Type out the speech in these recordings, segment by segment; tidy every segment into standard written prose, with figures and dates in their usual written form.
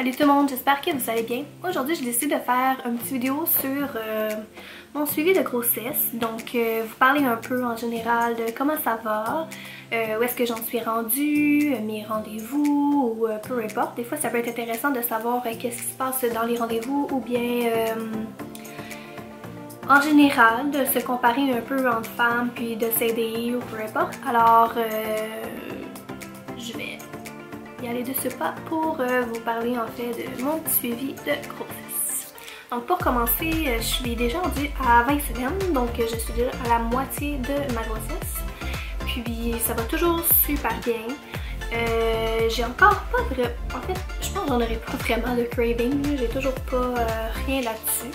Salut tout le monde, j'espère que vous allez bien. Aujourd'hui, j'ai décidé de faire une petite vidéo sur mon suivi de grossesse. Donc, vous parler un peu en général de comment ça va, où est-ce que j'en suis rendue, mes rendez-vous ou peu importe. Des fois, ça peut être intéressant de savoir qu'est-ce qui se passe dans les rendez-vous ou bien en général de se comparer un peu entre femmes puis de s'aider ou peu importe. Alors, je vais y aller de ce pas pour vous parler en fait de mon petit suivi de grossesse. Donc pour commencer, je suis déjà rendue à 20 semaines, donc je suis déjà à la moitié de ma grossesse. Puis ça va toujours super bien. J'ai encore pas vraiment... En fait, je pense que j'en aurais pas vraiment de craving, j'ai toujours pas rien là-dessus.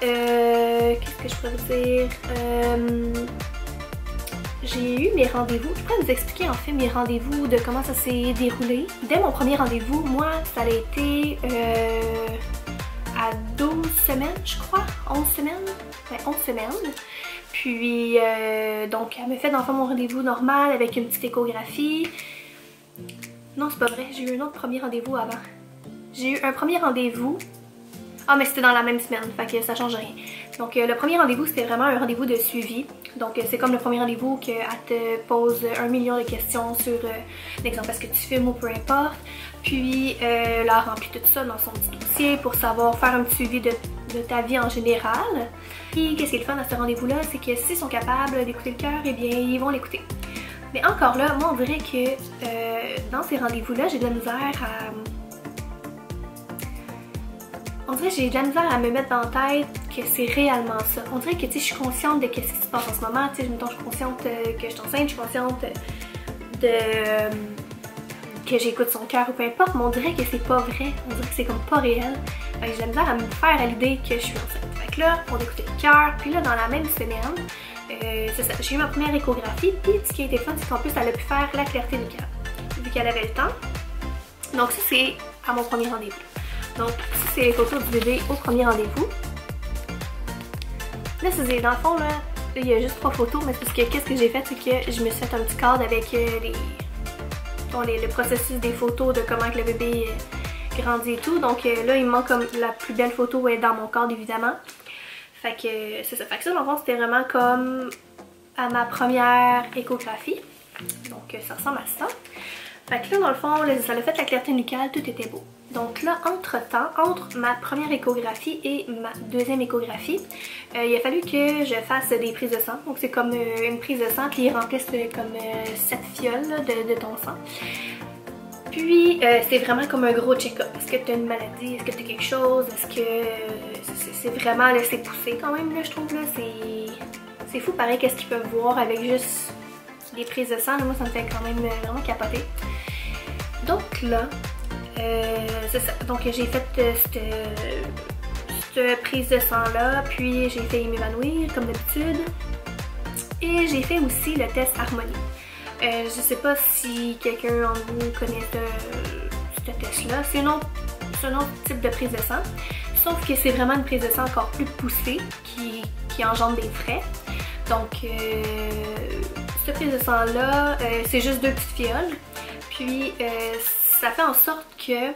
Qu'est-ce que je pourrais vous dire? J'ai eu mes rendez-vous, je pourrais vous expliquer en fait mes rendez-vous de comment ça s'est déroulé. Dès mon premier rendez-vous, moi ça a été à 12 semaines je crois, 11 semaines, ouais 11 semaines. Puis donc elle me fait dans le fond mon rendez-vous normal avec une petite échographie. Non c'est pas vrai, j'ai eu un autre premier rendez-vous avant. J'ai eu un premier rendez-vous, ah mais c'était dans la même semaine, fait que ça change rien. Donc le premier rendez-vous c'était vraiment un rendez-vous de suivi. Donc c'est comme le premier rendez-vous qu'elle te pose 1 million de questions sur l'exemple est-ce que tu filmes ou peu importe. Puis elle a rempli tout ça dans son petit dossier pour savoir faire un petit suivi de ta vie en général. Puis qu'est-ce qui est le fun à ce rendez-vous-là, c'est que s'ils sont capables d'écouter le cœur, eh bien ils vont l'écouter. Mais encore là, moi on dirait que dans ces rendez-vous-là, j'ai de la misère à... On dirait que j'ai de la misère à me mettre dans la tête que c'est réellement ça. On dirait que je suis consciente de ce qui se passe en ce moment. Je suis consciente que je suis enceinte, je suis consciente que j'écoute son cœur ou peu importe, mais on dirait que c'est pas vrai. On dirait que c'est comme pas réel. J'ai de la misère à me faire à l'idée que je suis enceinte. Fait que là, on écoutait le cœur, puis là, dans la même semaine, c'est ça, j'ai eu ma première échographie, puis ce qui a été fun, c'est qu'en plus, elle a pu faire la clarté du cœur, vu qu'elle avait le temps. Donc ça, c'est à mon premier rendez-vous. Donc, ça c'est les photos du bébé au premier rendez-vous. Là, c'est dans le fond, là, il y a juste 3 photos, mais c'est parce que qu'est-ce que j'ai fait, c'est que je me suis fait un petit cadre avec le processus des photos de comment que le bébé grandit et tout. Donc là, il me manque comme la plus belle photo est dans mon cadre, évidemment. Fait que c'est ça. Fait que ça, dans le fond, c'était vraiment comme à ma première échographie. Donc ça ressemble à ça. Fait que là, dans le fond, là, ça a fait la clarté nucale, tout était beau. Donc là, entre-temps, entre ma première échographie et ma deuxième échographie, il a fallu que je fasse des prises de sang. Donc c'est comme une prise de sang qui remplisse comme 7 fioles là, de ton sang. Puis c'est vraiment comme un gros check-up. Est-ce que tu as une maladie? Est-ce que tu as quelque chose? Est-ce que c'est vraiment, là, c'est poussé quand même, là, je trouve, là. C'est fou pareil qu'est-ce qu'ils peuvent voir avec juste des prises de sang. Là, moi, ça me fait quand même vraiment capoter. Donc là, c'est ça. Donc j'ai fait cette prise de sang là, puis j'ai fait m'évanouir comme d'habitude. Et j'ai fait aussi le test harmonie. Je sais pas si quelqu'un en vous connaît ce test là. C'est un autre type de prise de sang. Sauf que c'est vraiment une prise de sang encore plus poussée qui engendre des frais. Donc cette prise de sang là, c'est juste 2 petites fioles. Puis ça fait en sorte que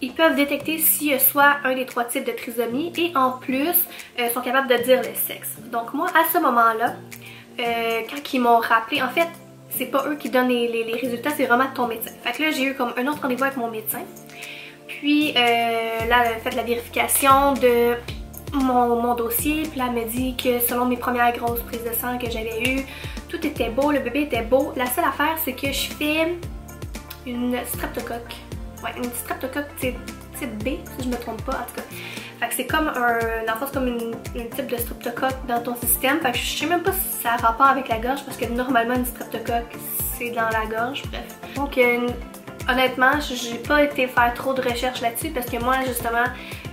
ils peuvent détecter s'il y a soit un des 3 types de trisomie et en plus sont capables de dire le sexe. Donc moi à ce moment-là, quand ils m'ont rappelé, en fait c'est pas eux qui donnent les résultats, c'est vraiment ton médecin. Fait que là j'ai eu comme un autre rendez-vous avec mon médecin. Puis là elle a fait la vérification de mon dossier, puis là elle m'a dit que selon mes premières grosses prises de sang que j'avais eues, tout était beau, le bébé était beau. La seule affaire c'est que je fais une streptocoque. Ouais, une streptocoque type B, si je me trompe pas en tout cas. Fait que c'est comme une type de streptocoque dans ton système. Fait que je sais même pas si ça a rapport avec la gorge parce que normalement une streptocoque c'est dans la gorge, bref. Donc honnêtement, j'ai pas été faire trop de recherches là-dessus parce que moi justement,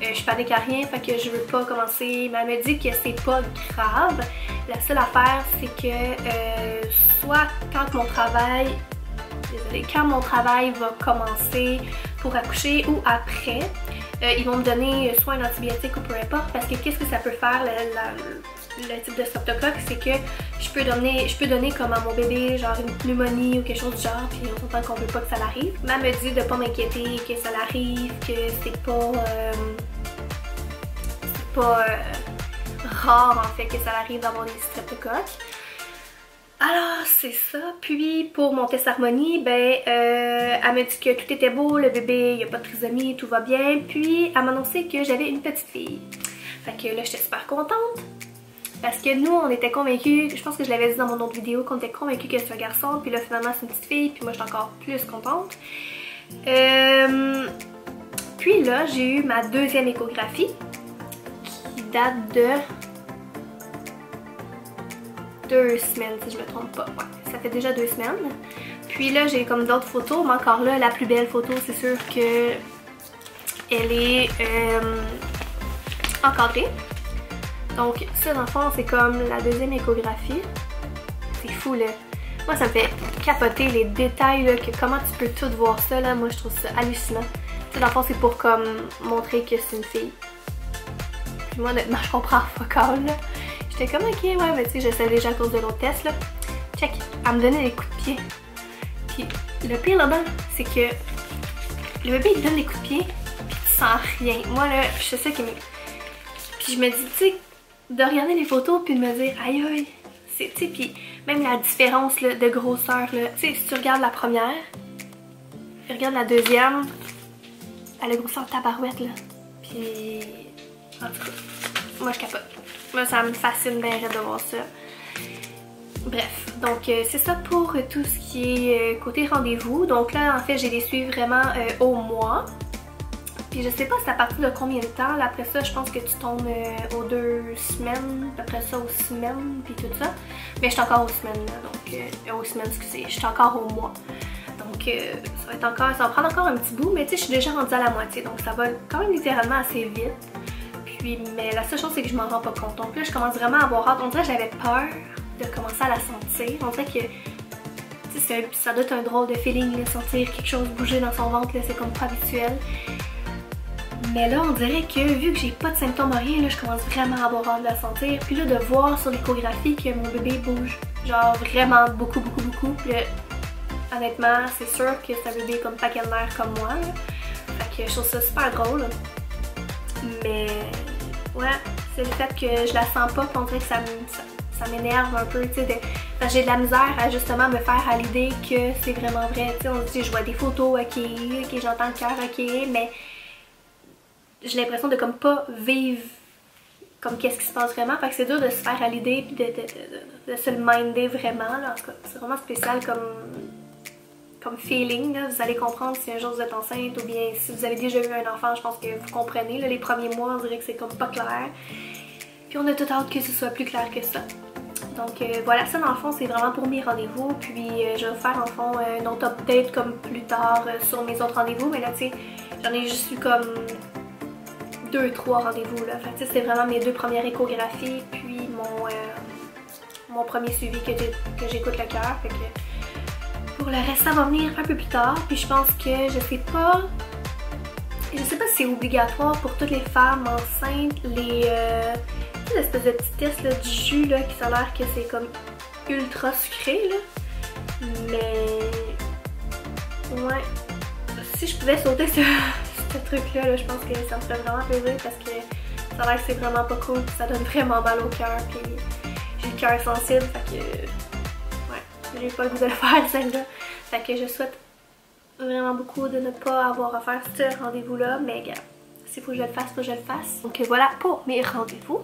je panique à rien, fait que je veux pas commencer. Mais elle me dit que c'est pas grave. La seule affaire c'est que soit quand mon travail va commencer, pour accoucher ou après. Ils vont me donner soit un antibiotique ou peu importe, parce que qu'est-ce que ça peut faire le type de streptocoque, c'est que je peux donner comme à mon bébé genre une pneumonie ou quelque chose du genre, puis autant qu'on veut pas que ça l'arrive. Mais elle me dit de pas m'inquiéter, que ça l'arrive, que c'est pas rare en fait que ça arrive d'avoir des streptocoques. Alors c'est ça. Puis pour mon test harmonie, ben elle m'a dit que tout était beau, le bébé, il n'y a pas de trisomie, tout va bien. Puis elle m'a annoncé que j'avais une petite fille. Fait que là j'étais super contente. Parce que nous on était convaincus, je pense que je l'avais dit dans mon autre vidéo, qu'on était convaincus que c'est un garçon. Puis là finalement c'est une petite fille, puis moi j'étais encore plus contente. Puis là j'ai eu ma deuxième échographie qui date de 2 semaines si je me trompe pas. Ouais, ça fait déjà 2 semaines. Puis là j'ai comme d'autres photos, mais encore là la plus belle photo c'est sûr que elle est encadrée. Donc ça dans le fond c'est comme la deuxième échographie. C'est fou là. Moi ça me fait capoter les détails là, que comment tu peux tout voir ça là. Moi je trouve ça hallucinant. Tu sais dans le fond c'est pour comme montrer que c'est une fille. Puis moi honnêtement je comprends fuck all là. J'étais comme ok ouais mais tu sais je sais déjà à cause de l'autre test là. Check, elle me donnait des coups de pied. Puis le pire là-dedans c'est que le bébé il donne des coups de pied puis tu sens rien. Moi là je sais ça qui me... Puis je me dis tu sais de regarder les photos puis de me dire aïe aïe, tu sais, puis même la différence là, de grosseur là, tu sais si tu regardes la première, puis regarde la deuxième, elle a grosseur tabarouette là, puis en tout cas, moi je capote, moi ça me fascine bien de voir ça. Bref, donc c'est ça pour tout ce qui est côté rendez-vous, donc là en fait j'ai les suivi vraiment au mois. Puis je sais pas c'est à partir de combien de temps, là, après ça je pense que tu tombes aux 2 semaines, après ça aux semaines, puis tout ça. Mais je suis encore aux semaines là, donc aux semaines excusez, je suis encore au mois. Donc ça va prendre encore un petit bout, mais tu sais je suis déjà rendue à la moitié, donc ça va quand même littéralement assez vite. Puis mais la seule chose c'est que je m'en rends pas compte, donc là je commence vraiment à avoir hâte, on dirait que j'avais peur de commencer à la sentir, on dirait que ça doit être un drôle de feeling de sentir quelque chose bouger dans son ventre, c'est comme pas habituel. Mais là, on dirait que vu que j'ai pas de symptômes rien, là, je commence vraiment à avoir hâte de la sentir. Puis là, de voir sur l'échographie que mon bébé bouge, genre vraiment beaucoup. Puis là, honnêtement, c'est sûr que c'est un bébé comme paquet de nerfs comme moi. Là. Fait que je trouve ça super drôle. Mais ouais, c'est le fait que je la sens pas, on dirait que ça m'énerve un peu, tu sais. J'ai de la misère à justement me faire à l'idée que c'est vraiment vrai. Tu sais, on se dit, je vois des photos, ok, j'entends le cœur, ok, mais j'ai l'impression de comme pas vivre comme qu'est-ce qui se passe vraiment, fait que c'est dur de se faire à l'idée puis de se le minder vraiment là. En tout cas c'est vraiment spécial comme feeling là. Vous allez comprendre si un jour vous êtes enceinte ou bien si vous avez déjà eu un enfant, je pense que vous comprenez là, les premiers mois on dirait que c'est comme pas clair, puis on a tout hâte que ce soit plus clair que ça. Donc voilà, ça dans le fond c'est vraiment pour mes rendez-vous, puis je vais vous faire en fond un autre update comme plus tard sur mes autres rendez-vous, mais là tu sais j'en ai juste eu comme 2-3 rendez-vous là. Fait que c'est vraiment mes 2 premières échographies puis mon premier suivi que j'écoute le cœur. Fait que pour le reste ça va venir un peu plus tard. Puis je pense que je sais pas si c'est obligatoire pour toutes les femmes enceintes les espèces de petits tests là, du jus là qui a l'air que c'est comme ultra sucré là. Mais ouais, si je pouvais sauter ce truc là, je pense que ça me ferait vraiment plaisir parce que ça a l'air que c'est vraiment pas cool puis ça donne vraiment mal au cœur puis j'ai le cœur sensible, fait que ouais, j'ai pas le goût de le faire celle-là. Fait que je souhaite vraiment beaucoup de ne pas avoir à faire ce rendez-vous là, mais regarde, s'il faut que je le fasse, faut que je le fasse. Donc voilà pour mes rendez-vous.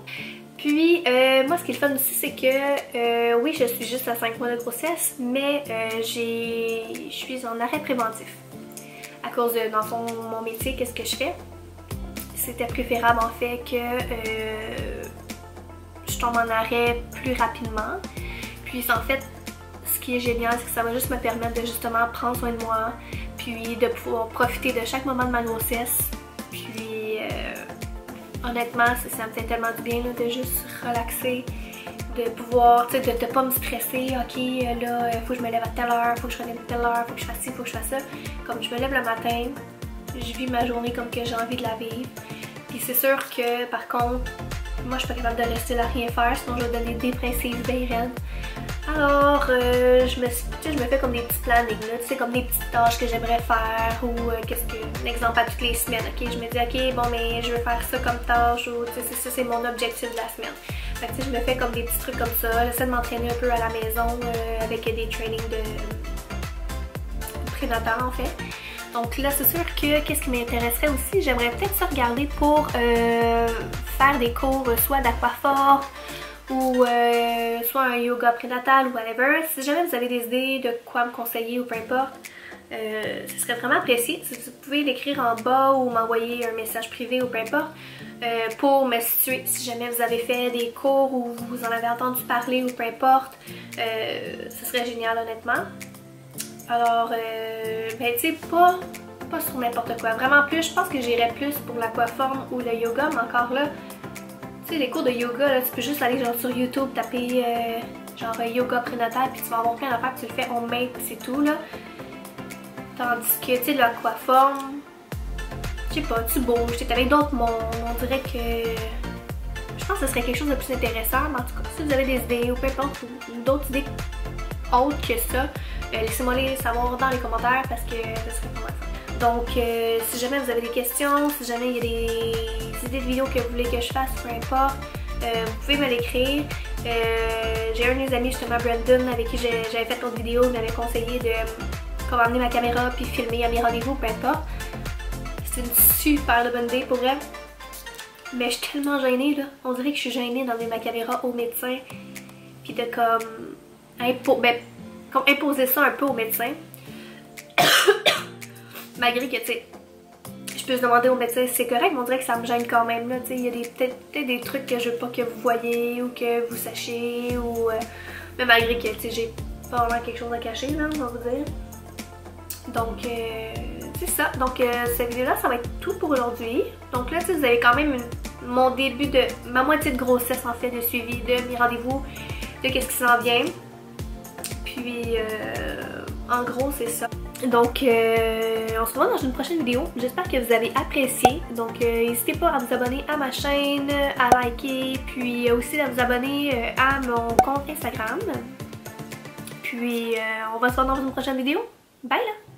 Puis moi ce qui est le fun aussi c'est que oui je suis juste à 5 mois de grossesse, mais je suis en arrêt préventif. À cause de, dans mon métier, qu'est-ce que je fais? C'était préférable en fait que je tombe en arrêt plus rapidement. Puis en fait, ce qui est génial, c'est que ça va juste me permettre de justement prendre soin de moi, puis de pouvoir profiter de chaque moment de ma grossesse. Puis honnêtement, ça me fait tellement du bien là, de juste relaxer, de pouvoir, tu sais, de pas me stresser, ok, là, faut que je me lève à telle heure, faut que je relève à telle heure, faut que je fasse ci, faut que je fasse ça. Comme je me lève le matin, je vis ma journée comme que j'ai envie de la vivre. Puis c'est sûr que par contre, moi je suis pas capable de rester là à rien faire, sinon je vais donner des dépressive bien raide. Alors je me fais comme des petits plannings, tu sais, comme des petites tâches que j'aimerais faire ou qu'est-ce que, exemple à toutes les semaines, ok, je me dis ok bon mais je veux faire ça comme tâche ou tu sais ça c'est mon objectif de la semaine. Fait que tu sais je me fais comme des petits trucs comme ça, j'essaie de m'entraîner un peu à la maison avec des trainings de prénatal en fait. Donc là, c'est sûr que qu'est-ce qui m'intéresserait aussi, j'aimerais peut-être ça regarder pour faire des cours soit d'aquaforme ou soit un yoga prénatal ou whatever. Si jamais vous avez des idées de quoi me conseiller ou peu importe, ce serait vraiment apprécié. Si vous pouvez l'écrire en bas ou m'envoyer un message privé ou peu importe pour me situer. Si jamais vous avez fait des cours ou vous en avez entendu parler ou peu importe, ce serait génial honnêtement. Alors, ben tu sais, pas sur n'importe quoi. Vraiment plus, je pense que j'irais plus pour l'aquaforme ou le yoga, mais encore là, tu sais, les cours de yoga, là, tu peux juste aller genre sur YouTube, taper genre yoga prénatal, puis tu vas avoir plein d'affaires, puis tu le fais en main, puis c'est tout, là. Tandis que, tu sais, l'aquaforme, je sais pas, tu bouges, t'es avec d'autres mondes, on dirait que... Je pense que ce serait quelque chose de plus intéressant, mais en tout cas, si vous avez des idées, ou peu importe, ou d'autres idées autres que ça, laissez-moi les savoir dans les commentaires parce que ce serait pas mal fun. Donc si jamais vous avez des questions, si jamais il y a des idées de vidéos que vous voulez que je fasse, peu importe, vous pouvez me l'écrire. J'ai un de mes amis justement, Brandon, avec qui j'avais fait l'autre vidéo, il m'avait conseillé de comment amener ma caméra puis filmer à mes rendez-vous, peu importe. C'est une super bonne idée pour elle. Mais je suis tellement gênée là, on dirait que je suis gênée d'emmener ma caméra au médecin puis de comme imposer ça un peu au médecin. Malgré que, tu sais, je peux se demander au médecin si c'est correct, mais on dirait que ça me gêne quand même, là, tu sais, il y a peut-être des trucs que je veux pas que vous voyez ou que vous sachiez, ou... mais malgré que, tu sais, j'ai pas vraiment quelque chose à cacher, là, on va vous dire. Donc, c'est ça. Donc, cette vidéo-là, ça va être tout pour aujourd'hui. Donc là, tu sais, vous avez quand même mon début de... ma moitié de grossesse, en fait, de suivi de mes rendez-vous, de qu'est-ce qui s'en vient. Puis, en gros, c'est ça. Donc, on se revoit dans une prochaine vidéo. J'espère que vous avez apprécié. Donc, n'hésitez pas à vous abonner à ma chaîne, à liker, puis aussi à vous abonner à mon compte Instagram. Puis, on va se voir dans une prochaine vidéo. Bye là!